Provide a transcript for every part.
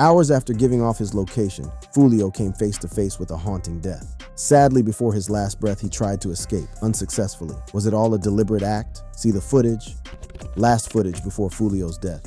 Hours after giving off his location, Foolio came face to face with a haunting death. Sadly, before his last breath, he tried to escape, unsuccessfully. Was it all a deliberate act? See the footage? Last footage before Foolio's death.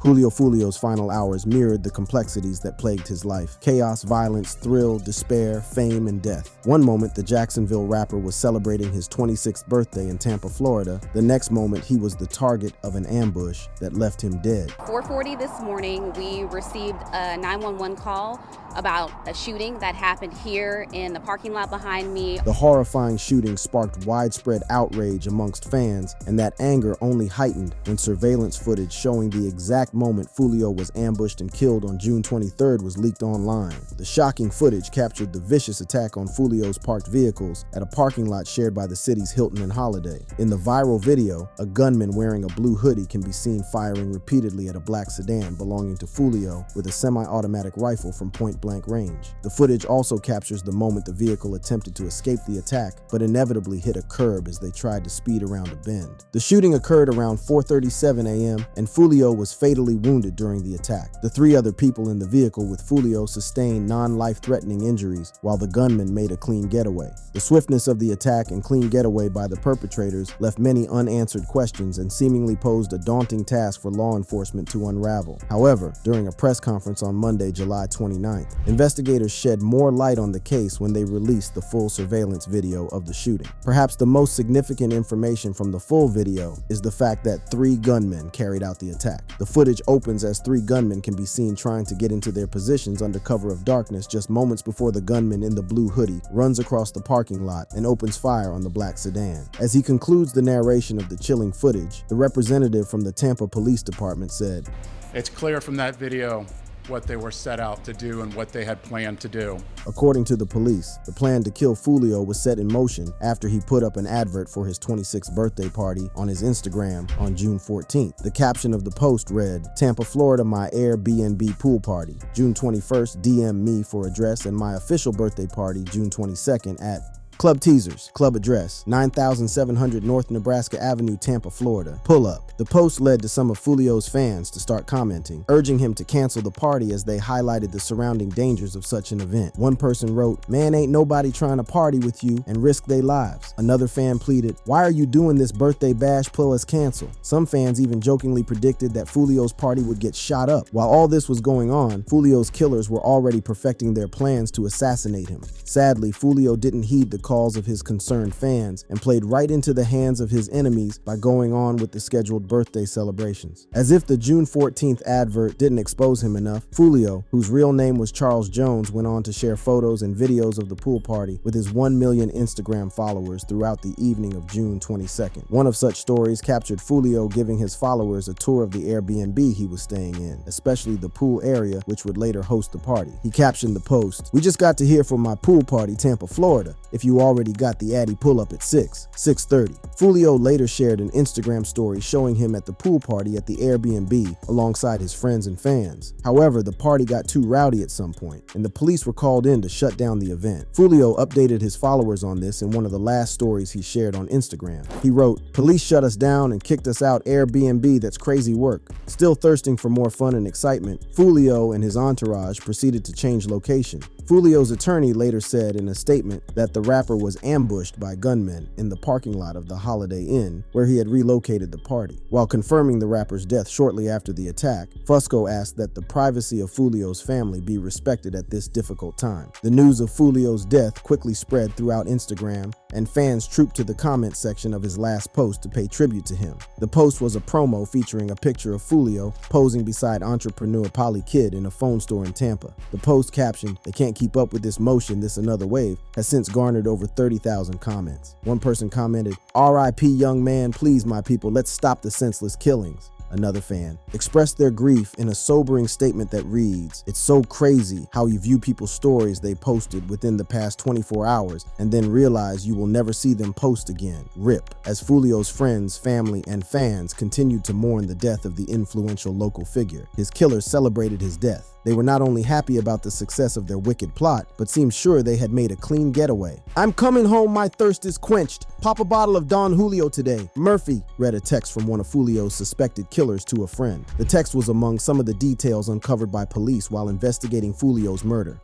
Julio Foolio's final hours mirrored the complexities that plagued his life. Chaos, violence, thrill, despair, fame, and death. One moment, the Jacksonville rapper was celebrating his 26th birthday in Tampa, Florida. The next moment, he was the target of an ambush that left him dead. 4:40 this morning, we received a 911 call about a shooting that happened here in the parking lot behind me. The horrifying shooting sparked widespread outrage amongst fans, and that anger only heightened when surveillance footage showing the exact moment Foolio was ambushed and killed on June 23rd was leaked online. The shocking footage captured the vicious attack on Foolio's parked vehicles at a parking lot shared by the city's Hilton and Holiday. In the viral video, a gunman wearing a blue hoodie can be seen firing repeatedly at a black sedan belonging to Foolio with a semi-automatic rifle from point-blank range. The footage also captures the moment the vehicle attempted to escape the attack, but inevitably hit a curb as they tried to speed around a bend. The shooting occurred around 4:37 a.m., and Foolio was fatally wounded during the attack. The three other people in the vehicle with Foolio sustained non-life-threatening injuries, while the gunman made a clean getaway. The swiftness of the attack and clean getaway by the perpetrators left many unanswered questions and seemingly posed a daunting task for law enforcement to unravel. However, during a press conference on Monday, July 29th, investigators shed more light on the case when they released the full surveillance video of the shooting. Perhaps the most significant information from the full video is the fact that 3 gunmen carried out the attack. The footage opens as 3 gunmen can be seen trying to get into their positions under cover of darkness just moments before the gunman in the blue hoodie runs across the parking lot and opens fire on the black sedan. As he concludes the narration of the chilling footage, the representative from the Tampa Police Department said, "It's clear from that video what they were set out to do and what they had planned to do." According to the police, the plan to kill Foolio was set in motion after he put up an advert for his 26th birthday party on his Instagram on June 14th. The caption of the post read, "Tampa, Florida, my Airbnb pool party. June 21st, DM me for address, and my official birthday party, June 22nd at Club Teasers, club address, 9700 North Nebraska Avenue, Tampa, Florida. Pull up." The post led to some of Foolio's fans to start commenting, urging him to cancel the party as they highlighted the surrounding dangers of such an event. One person wrote, "Man, ain't nobody trying to party with you and risk their lives." Another fan pleaded, "Why are you doing this birthday bash? Plus cancel." Some fans even jokingly predicted that Foolio's party would get shot up. While all this was going on, Foolio's killers were already perfecting their plans to assassinate him. Sadly, Foolio didn't heed the calls of his concerned fans and played right into the hands of his enemies by going on with the scheduled birthday celebrations. As if the June 14th advert didn't expose him enough, Foolio, whose real name was Charles Jones, went on to share photos and videos of the pool party with his 1 million Instagram followers throughout the evening of June 22nd. One of such stories captured Foolio giving his followers a tour of the Airbnb he was staying in, especially the pool area, which would later host the party. He captioned the post, "We just got to hear from my pool party, Tampa, Florida. If you already got the Addy pull up at 6:30. Foolio later shared an Instagram story showing him at the pool party at the Airbnb alongside his friends and fans. However, the party got too rowdy at some point, and the police were called in to shut down the event. Foolio updated his followers on this in one of the last stories he shared on Instagram. He wrote, "Police shut us down and kicked us out Airbnb, that's crazy work." Still thirsting for more fun and excitement, Foolio and his entourage proceeded to change location. Foolio's attorney later said in a statement that the rapper was ambushed by gunmen in the parking lot of the Holiday Inn, where he had relocated the party. While confirming the rapper's death shortly after the attack, Fusco asked that the privacy of Foolio's family be respected at this difficult time. The news of Foolio's death quickly spread throughout Instagram, and fans trooped to the comment section of his last post to pay tribute to him. The post was a promo featuring a picture of Foolio posing beside entrepreneur Polly Kidd in a phone store in Tampa. The post captioned, "They can't keep up with this motion, this another wave," has since garnered over 30,000 comments. One person commented, "RIP young man, please my people, let's stop the senseless killings." Another fan expressed their grief in a sobering statement that reads, "It's so crazy how you view people's stories they posted within the past 24 hours and then realize you will never see them post again. RIP." As Foolio's friends, family, and fans continued to mourn the death of the influential local figure, his killers celebrated his death. They were not only happy about the success of their wicked plot, but seemed sure they had made a clean getaway. "I'm coming home, my thirst is quenched. Pop a bottle of Don Julio today. Murphy," read a text from one of Foolio's suspected killers to a friend. The text was among some of the details uncovered by police while investigating Foolio's murder.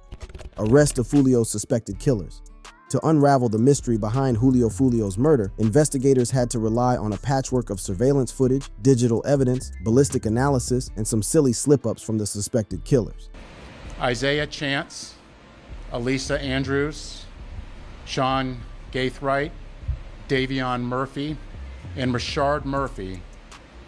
Arrest of Foolio's suspected killers. To unravel the mystery behind Julio Foolio's murder, investigators had to rely on a patchwork of surveillance footage, digital evidence, ballistic analysis, and some silly slip-ups from the suspected killers. Isaiah Chance, Elisa Andrews, Sean Gaithright, Davion Murphy, and Rashard Murphy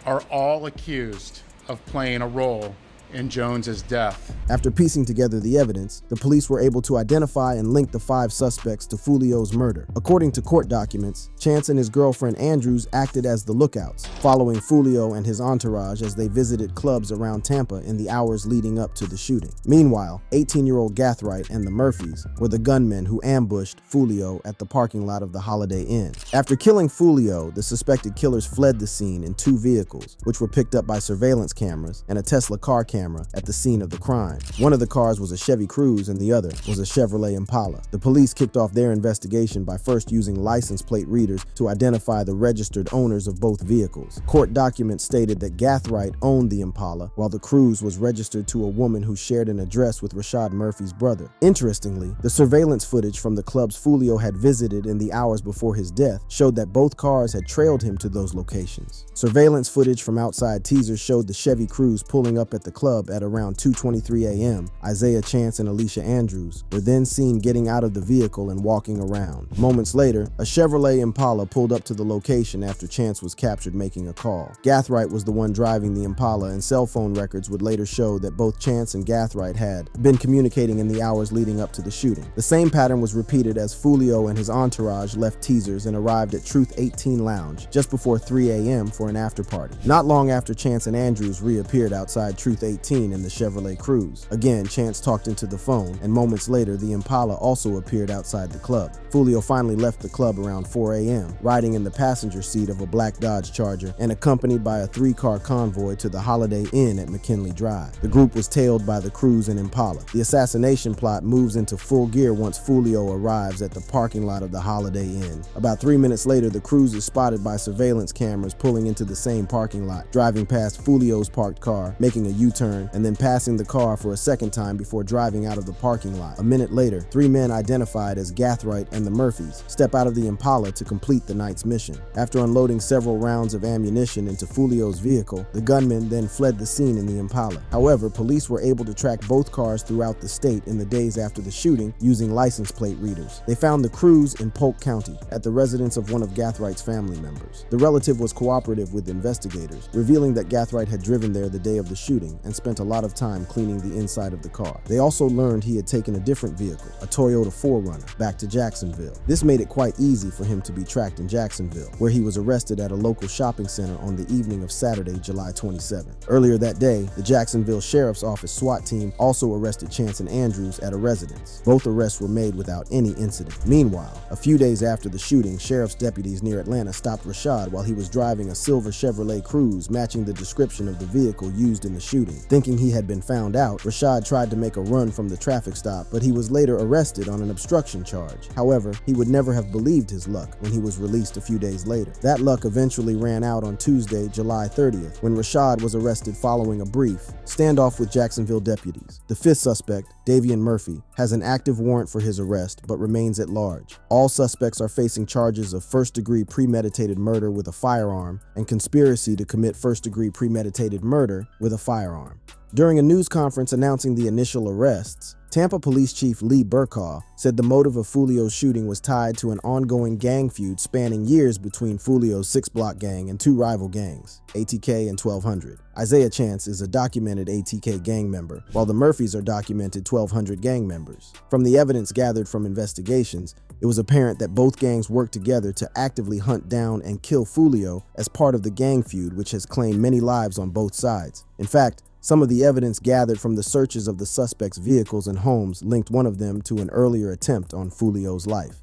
are all accused of playing a role in Jones's death. After piecing together the evidence, the police were able to identify and link the 5 suspects to Foolio's murder. According to court documents, Chance and his girlfriend Andrews acted as the lookouts, following Foolio and his entourage as they visited clubs around Tampa in the hours leading up to the shooting. Meanwhile, 18-year-old Gathright and the Murphys were the gunmen who ambushed Foolio at the parking lot of the Holiday Inn. After killing Foolio, the suspected killers fled the scene in 2 vehicles, which were picked up by surveillance cameras and a Tesla car camera at the scene of the crime. One of the cars was a Chevy Cruze and the other was a Chevrolet Impala. The police kicked off their investigation by first using license plate readers to identify the registered owners of both vehicles. Court documents stated that Gathright owned the Impala, while the Cruze was registered to a woman who shared an address with Rashard Murphy's brother. Interestingly, the surveillance footage from the clubs Foolio had visited in the hours before his death showed that both cars had trailed him to those locations. Surveillance footage from outside teasers showed the Chevy Cruze pulling up at the club at around 2:23 a.m. Isaiah Chance and Alicia Andrews were then seen getting out of the vehicle and walking around. Moments later, a Chevrolet Impala pulled up to the location after Chance was captured making a call. Gathright was the one driving the Impala, and cell phone records would later show that both Chance and Gathright had been communicating in the hours leading up to the shooting. The same pattern was repeated as Foolio and his entourage left teasers and arrived at Truth 18 Lounge just before 3 a.m. for an after party. Not long after Chance and Andrews reappeared outside Truth 18 in the Chevrolet Cruze. Again, Chance talked into the phone, and moments later, the Impala also appeared outside the club. Foolio finally left the club around 4 a.m., riding in the passenger seat of a black Dodge Charger and accompanied by a 3-car convoy to the Holiday Inn at McKinley Drive. The group was tailed by the Cruze and Impala. The assassination plot moves into full gear once Foolio arrives at the parking lot of the Holiday Inn. About 3 minutes later, the Cruze is spotted by surveillance cameras pulling into the same parking lot, driving past Foolio's parked car, making a U-turn, and then passing the car for a second time before driving out of the parking lot. A minute later, 3 men identified as Gathright and the Murphys step out of the Impala to complete the night's mission. After unloading several rounds of ammunition into Foolio's vehicle, the gunmen then fled the scene in the Impala. However, police were able to track both cars throughout the state in the days after the shooting using license plate readers. They found the Cruze in Polk County at the residence of one of Gathrights' family members. The relative was cooperative with investigators, revealing that Gathright had driven there the day of the shooting and spent a lot of time cleaning the inside of the car. They also learned he had taken a different vehicle, a Toyota 4Runner, back to Jacksonville. This made it quite easy for him to be tracked in Jacksonville, where he was arrested at a local shopping center on the evening of Saturday, July 27. Earlier that day, the Jacksonville Sheriff's Office SWAT team also arrested Chance and Andrews at a residence. Both arrests were made without any incident. Meanwhile, a few days after the shooting, sheriff's deputies near Atlanta stopped Rashard while he was driving a silver Chevrolet Cruze matching the description of the vehicle used in the shooting. Thinking he had been found out, Rashard tried to make a run from the traffic stop, but he was later arrested on an obstruction charge. However, he would never have believed his luck when he was released a few days later. That luck eventually ran out on Tuesday, July 30th, when Rashard was arrested following a brief standoff with Jacksonville deputies. The 5th suspect, Davion Murphy, has an active warrant for his arrest but remains at large. All suspects are facing charges of first-degree premeditated murder with a firearm and conspiracy to commit first-degree premeditated murder with a firearm. During a news conference announcing the initial arrests, Tampa Police Chief Lee Burkaw said the motive of Foolio's shooting was tied to an ongoing gang feud spanning years between Foolio's 6-block gang and 2 rival gangs, ATK and 1200. Isaiah Chance is a documented ATK gang member, while the Murphys are documented 1200 gang members. From the evidence gathered from investigations, it was apparent that both gangs worked together to actively hunt down and kill Foolio as part of the gang feud, which has claimed many lives on both sides. In fact, some of the evidence gathered from the searches of the suspects' vehicles and homes linked one of them to an earlier attempt on Foolio's life.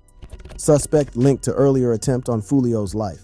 Suspect linked to earlier attempt on Foolio's life.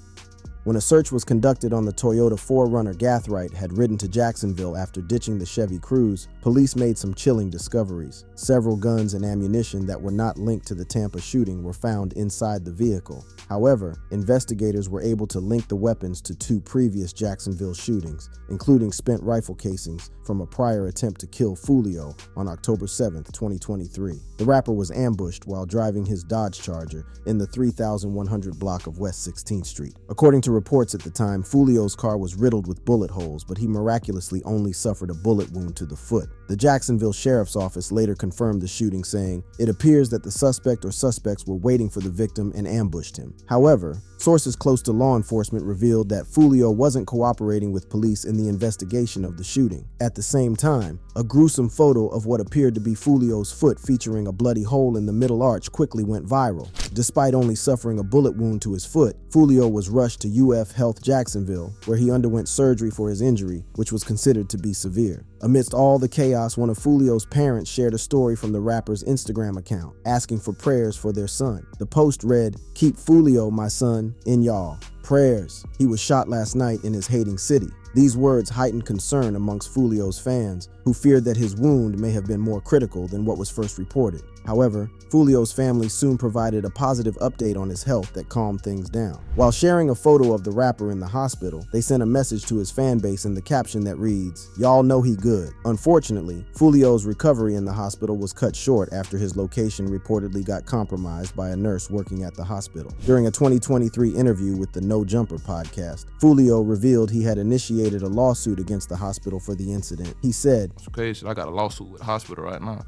When a search was conducted on the Toyota 4Runner, Gathright had ridden to Jacksonville after ditching the Chevy Cruze, police made some chilling discoveries. Several guns and ammunition that were not linked to the Tampa shooting were found inside the vehicle. However, investigators were able to link the weapons to 2 previous Jacksonville shootings, including spent rifle casings from a prior attempt to kill Foolio on October 7, 2023. The rapper was ambushed while driving his Dodge Charger in the 3100 block of West 16th Street. According to reports at the time, Foolio's car was riddled with bullet holes, but he miraculously only suffered a bullet wound to the foot. The Jacksonville Sheriff's Office later confirmed the shooting, saying, "It appears that the suspect or suspects were waiting for the victim and ambushed him." However, sources close to law enforcement revealed that Foolio wasn't cooperating with police in the investigation of the shooting. At the same time, a gruesome photo of what appeared to be Foolio's foot featuring a bloody hole in the middle arch quickly went viral. Despite only suffering a bullet wound to his foot, Foolio was rushed to UF Health Jacksonville, where he underwent surgery for his injury, which was considered to be severe. Amidst all the chaos, one of Foolio's parents shared a story from the rapper's Instagram account, asking for prayers for their son. The post read, "Keep Foolio, my son, in y'all prayers. He was shot last night in his hating city." These words heightened concern amongst Foolio's fans, who feared that his wound may have been more critical than what was first reported. However, Foolio's family soon provided a positive update on his health that calmed things down. While sharing a photo of the rapper in the hospital, they sent a message to his fan base in the caption that reads, "Y'all know he good." Unfortunately, Foolio's recovery in the hospital was cut short after his location reportedly got compromised by a nurse working at the hospital. During a 2023 interview with the No Jumper podcast, Foolio revealed he had initiated a lawsuit against the hospital for the incident. He said, "It's crazy. I got a lawsuit with the hospital right now.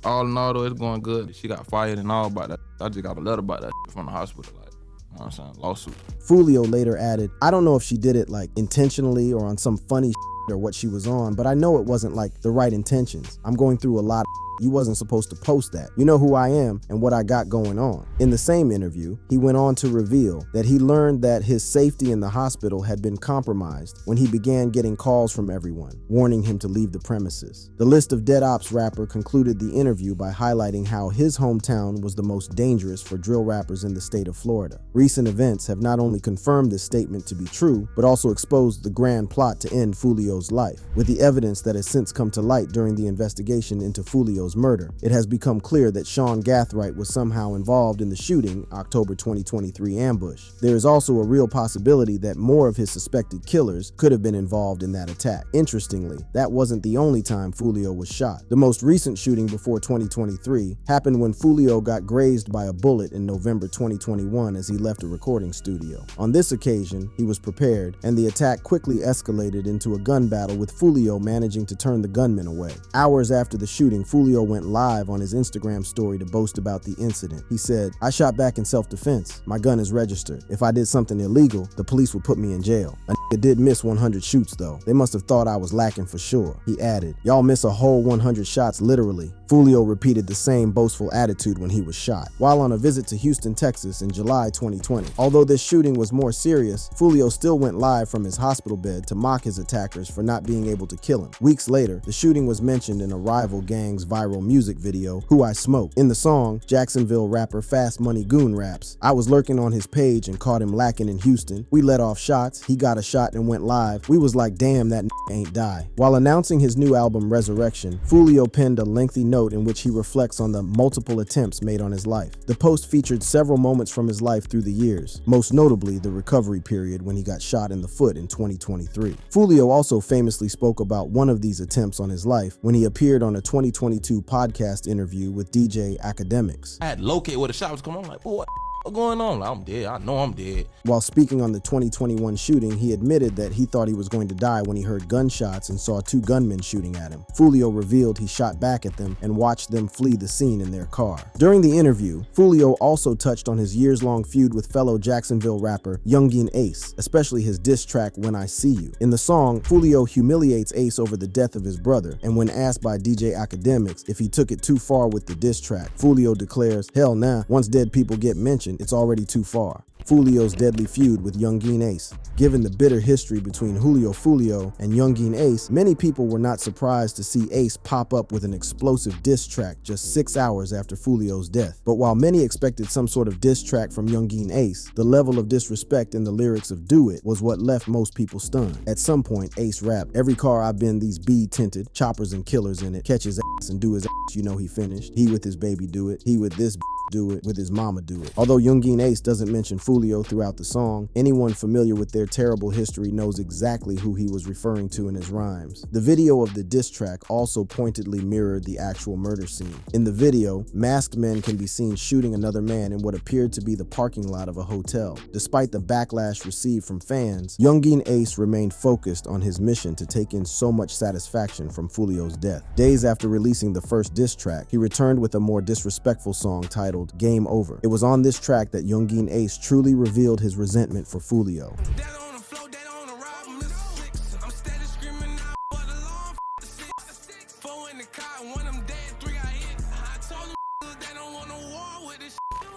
All in all, though, it's going good. She got fired and all about that. I just got a letter about that from the hospital, like, you know what I'm saying, lawsuit." Foolio later added, "I don't know if she did it like intentionally or on some funny or what she was on, but I know it wasn't like the right intentions. I'm going through a lot of You wasn't supposed to post that. You know who I am and what I got going on." In the same interview, he went on to reveal that he learned that his safety in the hospital had been compromised when he began getting calls from everyone, warning him to leave the premises. The List of Dead Ops rapper concluded the interview by highlighting how his hometown was the most dangerous for drill rappers in the state of Florida. Recent events have not only confirmed this statement to be true, but also exposed the grand plot to end Foolio's life. With the evidence that has since come to light during the investigation into Foolio's murder, it has become clear that Sean Gathright was somehow involved in the shooting October 2023 ambush. There is also a real possibility that more of his suspected killers could have been involved in that attack. Interestingly, that wasn't the only time Foolio was shot. The most recent shooting before 2023 happened when Foolio got grazed by a bullet in November 2021 as he left a recording studio. On this occasion, he was prepared, and the attack quickly escalated into a gun battle with Foolio managing to turn the gunman away. Hours after the shooting, Foolio went live on his Instagram story to boast about the incident. He said, "I shot back in self-defense. My gun is registered. If I did something illegal, the police would put me in jail. A nigga did miss 100 shoots though. They must have thought I was lacking for sure." He added, "Y'all miss a whole 100 shots literally." Foolio repeated the same boastful attitude when he was shot, while on a visit to Houston, Texas in July 2020. Although this shooting was more serious, Foolio still went live from his hospital bed to mock his attackers for not being able to kill him. Weeks later, the shooting was mentioned in a rival gang's viral music video, "Who I Smoke." In the song, Jacksonville rapper Fast Money Goon raps, "I was lurking on his page and caught him lacking in Houston. We let off shots, he got a shot and went live. We was like, damn, that ain't die." While announcing his new album Resurrection, Foolio penned a lengthy note in which he reflects on the multiple attempts made on his life. The post featured several moments from his life through the years, most notably the recovery period when he got shot in the foot in 2023. Foolio also famously spoke about one of these attempts on his life when he appeared on a 2022 podcast interview with DJ Academics. I had to locate where the shot was coming. I'm like, boy, what's going on? Like, I'm dead. I know I'm dead. While speaking on the 2021 shooting, he admitted that he thought he was going to die when he heard gunshots and saw 2 gunmen shooting at him. Foolio revealed he shot back at them and watched them flee the scene in their car. During the interview, Foolio also touched on his years-long feud with fellow Jacksonville rapper Youngin Ace, especially his diss track When I See You. In the song, Foolio humiliates Ace over the death of his brother, and when asked by DJ Academics if he took it too far with the diss track, Foolio declares, "Hell nah, once dead people get mentioned, point, it's already too far. Foolio's deadly feud with Youngeen Ace. Given the bitter history between Julio Foolio and Youngeen Ace, many people were not surprised to see Ace pop up with an explosive diss track just 6 hours after Foolio's death. But while many expected some sort of diss track from Youngeen Ace, the level of disrespect in the lyrics of Do It was what left most people stunned. At some point, Ace rapped, "Every car I've been, these tinted, choppers and killers in it, catch his ass and do his ass, you know he finished. He with his baby do it, he with this do it, with his mama do it." Although Youngeen Ace doesn't mention Foolio throughout the song, anyone familiar with their terrible history knows exactly who he was referring to in his rhymes. The video of the diss track also pointedly mirrored the actual murder scene. In the video, masked men can be seen shooting another man in what appeared to be the parking lot of a hotel. Despite the backlash received from fans, Youngeen Ace remained focused on his mission to take in so much satisfaction from Foolio's death. Days after releasing the first diss track, he returned with a more disrespectful song titled Game Over. It was on this track that Youngeen Ace truly revealed his resentment for Foolio.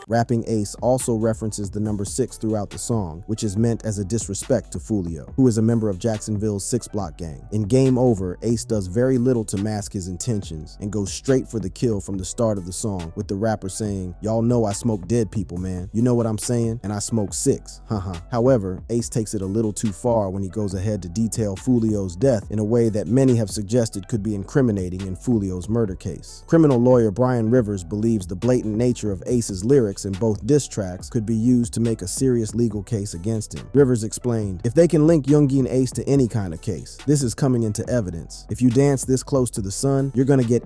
Rapping Ace also references the number 6 throughout the song, which is meant as a disrespect to Foolio, who is a member of Jacksonville's 6 Block gang. In Game Over, Ace does very little to mask his intentions and goes straight for the kill from the start of the song, with the rapper saying, "Y'all know I smoke dead people, man. You know what I'm saying? And I smoke 6. Haha." However, Ace takes it a little too far when he goes ahead to detail Foolio's death in a way that many have suggested could be incriminating in Foolio's murder case. Criminal lawyer Brian Rivers believes the blatant nature of Ace's lyrics in both diss tracks could be used to make a serious legal case against him. Rivers explained, "If they can link Youngeen Ace to any kind of case, this is coming into evidence. If you dance this close to the sun, you're gonna get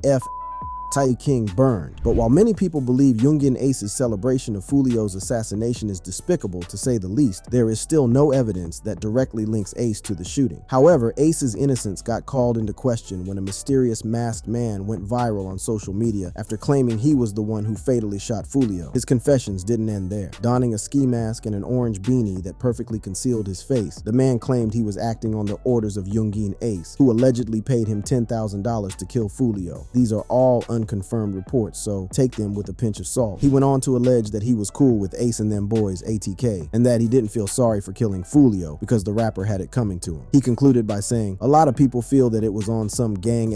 Ty King burned." But while many people believe Youngeen Ace's celebration of Foolio's assassination is despicable to say the least, there is still no evidence that directly links Ace to the shooting. However, Ace's innocence got called into question when a mysterious masked man went viral on social media after claiming he was the one who fatally shot Foolio. His confessions didn't end there. Donning a ski mask and an orange beanie that perfectly concealed his face, the man claimed he was acting on the orders of Youngeen Ace, who allegedly paid him $10,000 to kill Foolio. These are all unconfirmed reports, so take them with a pinch of salt. He went on to allege that he was cool with Ace and them boys ATK, and that he didn't feel sorry for killing Foolio because the rapper had it coming to him. He concluded by saying, "A lot of people feel that it was on some gang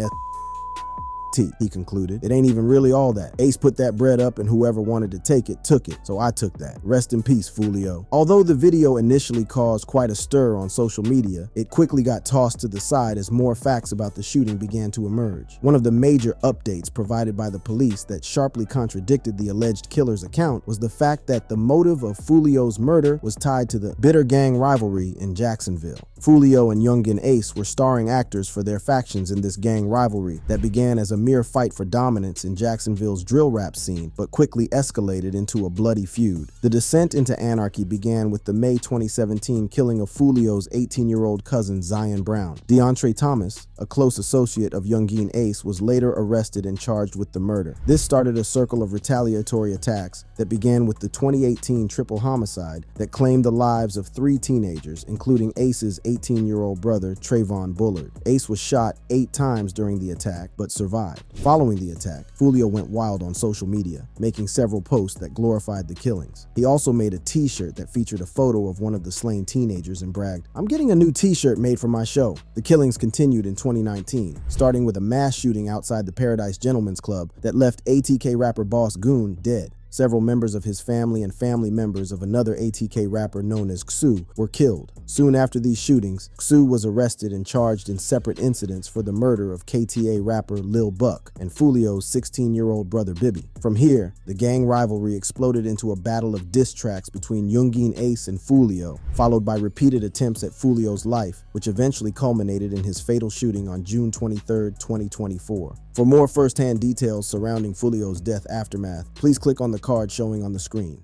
he concluded. It ain't even really all that. Ace put that bread up and whoever wanted to take it, took it. So I took that. Rest in peace, Foolio." Although the video initially caused quite a stir on social media, it quickly got tossed to the side as more facts about the shooting began to emerge. One of the major updates provided by the police that sharply contradicted the alleged killer's account was the fact that the motive of Foolio's murder was tied to the bitter gang rivalry in Jacksonville. Foolio and Youngeen Ace were starring actors for their factions in this gang rivalry that began as a mere fight for dominance in Jacksonville's drill rap scene, but quickly escalated into a bloody feud. The descent into anarchy began with the May 2017 killing of Foolio's 18-year-old cousin Zion Brown. DeAndre Thomas, a close associate of Youngeen Ace, was later arrested and charged with the murder. This started a circle of retaliatory attacks that began with the 2018 triple homicide that claimed the lives of 3 teenagers, including Ace's 18-year-old brother, Trayvon Bullard. Ace was shot 8 times during the attack, but survived. Following the attack, Foolio went wild on social media, making several posts that glorified the killings. He also made a t-shirt that featured a photo of one of the slain teenagers and bragged, "I'm getting a new t-shirt made for my show." The killings continued in 2019, starting with a mass shooting outside the Paradise Gentlemen's Club that left ATK rapper Boss Goon dead. Several members of his family and family members of another ATK rapper known as Xu were killed. Soon after these shootings, Xu was arrested and charged in separate incidents for the murder of KTA rapper Lil Buck and Foolio's 16-year-old brother Bibby. From here, the gang rivalry exploded into a battle of diss tracks between Youngeen Ace and Foolio, followed by repeated attempts at Foolio's life, which eventually culminated in his fatal shooting on June 23, 2024. For more first-hand details surrounding Foolio's death aftermath, please click on the card showing on the screen.